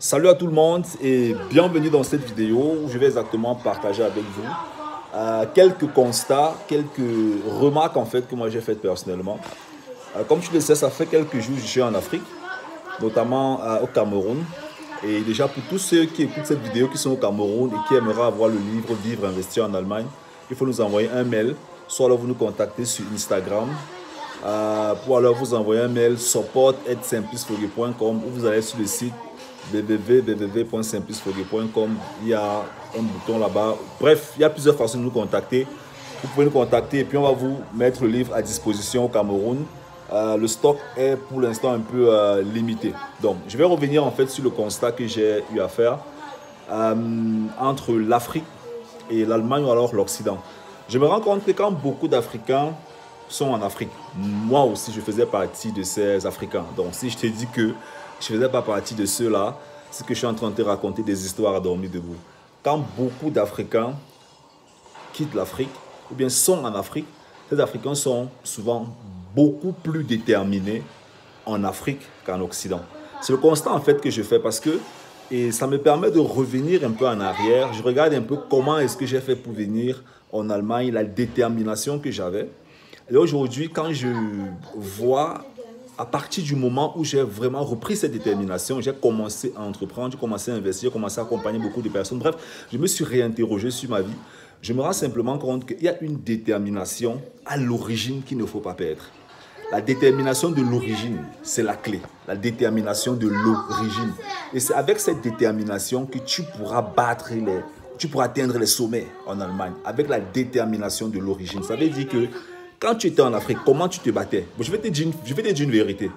Salut à tout le monde et bienvenue dans cette vidéo où je vais exactement partager avec vous quelques constats, quelques remarques en fait que moi j'ai faites personnellement. Comme tu le sais, ça fait quelques jours que je suis en Afrique, notamment au Cameroun. Et déjà pour tous ceux qui écoutent cette vidéo qui sont au Cameroun et qui aimeraient avoir le livre Vivre, investir en Allemagne, il faut nous envoyer un mail, soit alors vous nous contactez sur Instagram, pour alors vous envoyer un mail support@simplistforget.com ou vous allez sur le site www.simplistforget.com. Il y a un bouton là-bas. Bref, il y a plusieurs façons de nous contacter. Vous pouvez nous contacter et puis on va vous mettre le livre à disposition au Cameroun. Le stock est pour l'instant un peu limité. Donc, je vais revenir en fait sur le constat que j'ai eu à faire entre l'Afrique et l'Allemagne ou alors l'Occident. Je me rends compte que quand beaucoup d'Africains sont en Afrique, moi aussi je faisais partie de ces Africains. Donc, si je te dis que je ne faisais pas partie de ceux-là, c'est que je suis en train de te raconter des histoires à dormir debout. Quand beaucoup d'Africains quittent l'Afrique ou bien sont en Afrique, ces Africains sont souvent beaucoup plus déterminés en Afrique qu'en Occident. C'est le constat en fait que je fais parce que et ça me permet de revenir un peu en arrière. Je regarde un peu comment est-ce que j'ai fait pour venir en Allemagne, la détermination que j'avais. Et aujourd'hui, quand je vois à partir du moment où j'ai vraiment repris cette détermination, j'ai commencé à entreprendre, j'ai commencé à investir, j'ai commencé à accompagner beaucoup de personnes. Bref, je me suis réinterrogé sur ma vie. Je me rends simplement compte qu'il y a une détermination à l'origine qu'il ne faut pas perdre. La détermination de l'origine, c'est la clé. La détermination de l'origine. Et c'est avec cette détermination que tu pourras tu pourras atteindre les sommets en Allemagne. Avec la détermination de l'origine. Ça veut dire que quand tu étais en Afrique, comment tu te battais? Je vais te dire une vérité.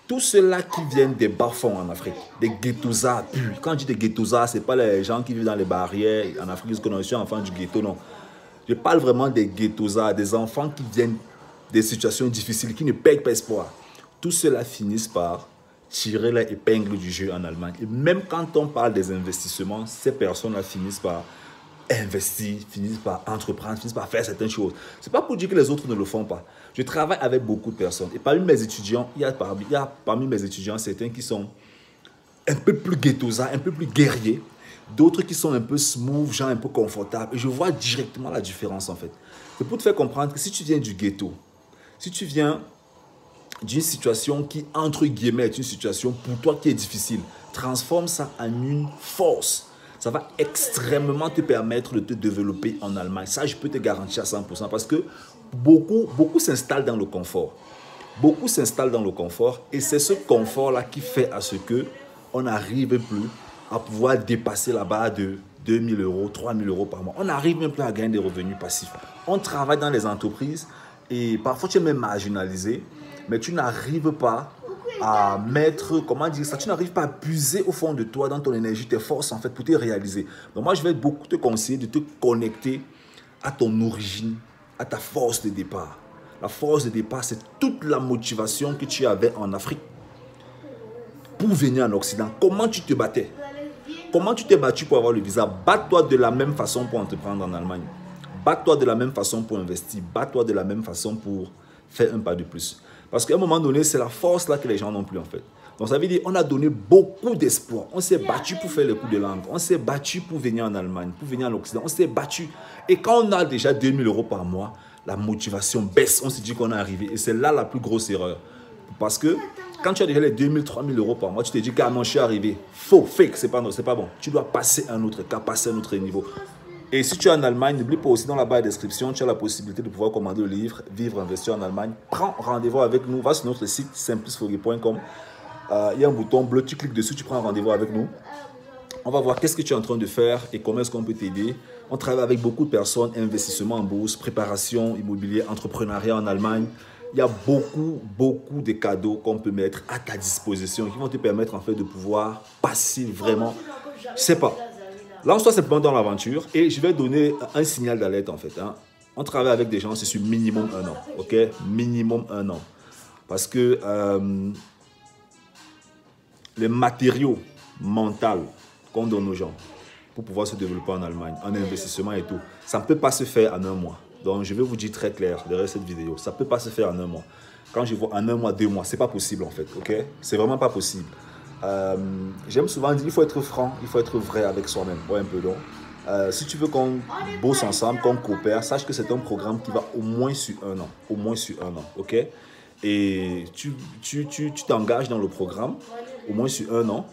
Tous ceux-là qui viennent des bas-fonds en Afrique, des ghettosaires purs. Quand je dis des ghettosaires, ce n'est pas les gens qui vivent dans les barrières en Afrique, parce que je suis enfant du ghetto, non. Je parle vraiment des ghettosaires, des enfants qui viennent des situations difficiles, qui ne perdent pas espoir. Tous ceux-là finissent par tirer leur épingle du jeu en Allemagne. Et même quand on parle des investissements, ces personnes-là finissent par investir, finissent par entreprendre, finissent par faire certaines choses. Ce n'est pas pour dire que les autres ne le font pas. Je travaille avec beaucoup de personnes. Et parmi mes étudiants, il y a parmi mes étudiants certains qui sont un peu plus ghettosaires, un peu plus guerriers. D'autres qui sont un peu smooth, genre un peu confortables. Et je vois directement la différence en fait. C'est pour te faire comprendre que si tu viens du ghetto, si tu viens d'une situation qui, entre guillemets, est une situation pour toi qui est difficile, transforme ça en une force. Ça va extrêmement te permettre de te développer en Allemagne. Ça, je peux te garantir à 100% parce que beaucoup s'installent dans le confort. Beaucoup s'installent dans le confort et c'est ce confort-là qui fait à ce qu'on n'arrive plus à pouvoir dépasser la barre de 2 000 euros, 3 000 euros par mois. On n'arrive même plus à gagner des revenus passifs. On travaille dans les entreprises et parfois tu es même marginalisé, mais tu n'arrives pas à mettre, comment dire ça, tu n'arrives pas à puiser au fond de toi, dans ton énergie, tes forces en fait pour te réaliser. Donc moi je vais beaucoup te conseiller de te connecter à ton origine, à ta force de départ. La force de départ, c'est toute la motivation que tu avais en Afrique pour venir en Occident. Comment tu te battais? Comment tu t'es battu pour avoir le visa? Bats-toi de la même façon pour entreprendre en Allemagne. Bats-toi de la même façon pour investir. Bats-toi de la même façon pour faire un pas de plus. Parce qu'à un moment donné, c'est la force là que les gens n'ont plus en fait. Donc ça veut dire qu'on a donné beaucoup d'espoir. On s'est battu pour faire le coup de langue. On s'est battu pour venir en Allemagne, pour venir en Occident. On s'est battu. Et quand on a déjà 2 000 euros par mois, la motivation baisse. On se dit qu'on est arrivé. Et c'est là la plus grosse erreur. Parce que quand tu as déjà les 2 000, 3 000 euros par mois, tu te dis que je suis arrivé. Faux, fake, c'est pas bon. Tu dois passer un autre cap, passer un autre niveau. Et si tu es en Allemagne, n'oublie pas aussi dans la barre de description, tu as la possibilité de pouvoir commander le livre Vivre, investir en Allemagne. Prends rendez-vous avec nous, va sur notre site simplistforget.com. Il y a un bouton bleu, tu cliques dessus, tu prends rendez-vous avec nous. On va voir qu'est-ce que tu es en train de faire et comment est-ce qu'on peut t'aider. On travaille avec beaucoup de personnes, investissement en bourse, préparation immobilier, entrepreneuriat en Allemagne. Il y a beaucoup de cadeaux qu'on peut mettre à ta disposition qui vont te permettre en fait de pouvoir passer vraiment, je sais pas. Lance-toi simplement dans l'aventure et je vais donner un signal d'alerte en fait. On travaille avec des gens, c'est sur minimum 1 an. Ok? Minimum 1 an. Parce que les matériaux mentaux qu'on donne aux gens pour pouvoir se développer en Allemagne, en investissement et tout, ça ne peut pas se faire en 1 mois. Donc je vais vous dire très clair derrière cette vidéo, ça ne peut pas se faire en 1 mois. Quand je vois en 1 mois, 2 mois, ce n'est pas possible en fait. Ok? C'est vraiment pas possible. J'aime souvent dire, il faut être franc, il faut être vrai avec soi-même. Ouais, un peu donc. Si tu veux qu'on bosse ensemble, qu'on coopère, sache que c'est un programme qui va au moins sur 1 an. Au moins sur 1 an, ok? Et tu t'engages dans le programme, au moins sur 1 an.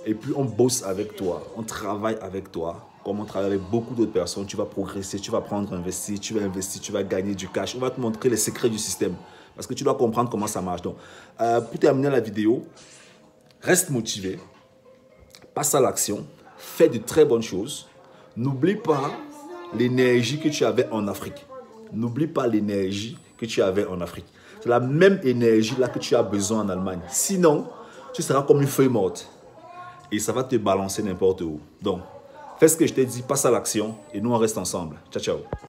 Et puis on bosse avec toi, on travaille avec toi. Comme on travaille avec beaucoup d'autres personnes, tu vas progresser, tu vas prendre investir, tu vas gagner du cash. On va te montrer les secrets du système. Parce que tu dois comprendre comment ça marche. Donc, pour terminer la vidéo, reste motivé, passe à l'action, fais de très bonnes choses. N'oublie pas l'énergie que tu avais en Afrique. N'oublie pas l'énergie que tu avais en Afrique. C'est la même énergie là que tu as besoin en Allemagne. Sinon, tu seras comme une feuille morte. Et ça va te balancer n'importe où. Donc, fais ce que je t'ai dit, passe à l'action et nous on reste ensemble. Ciao, ciao.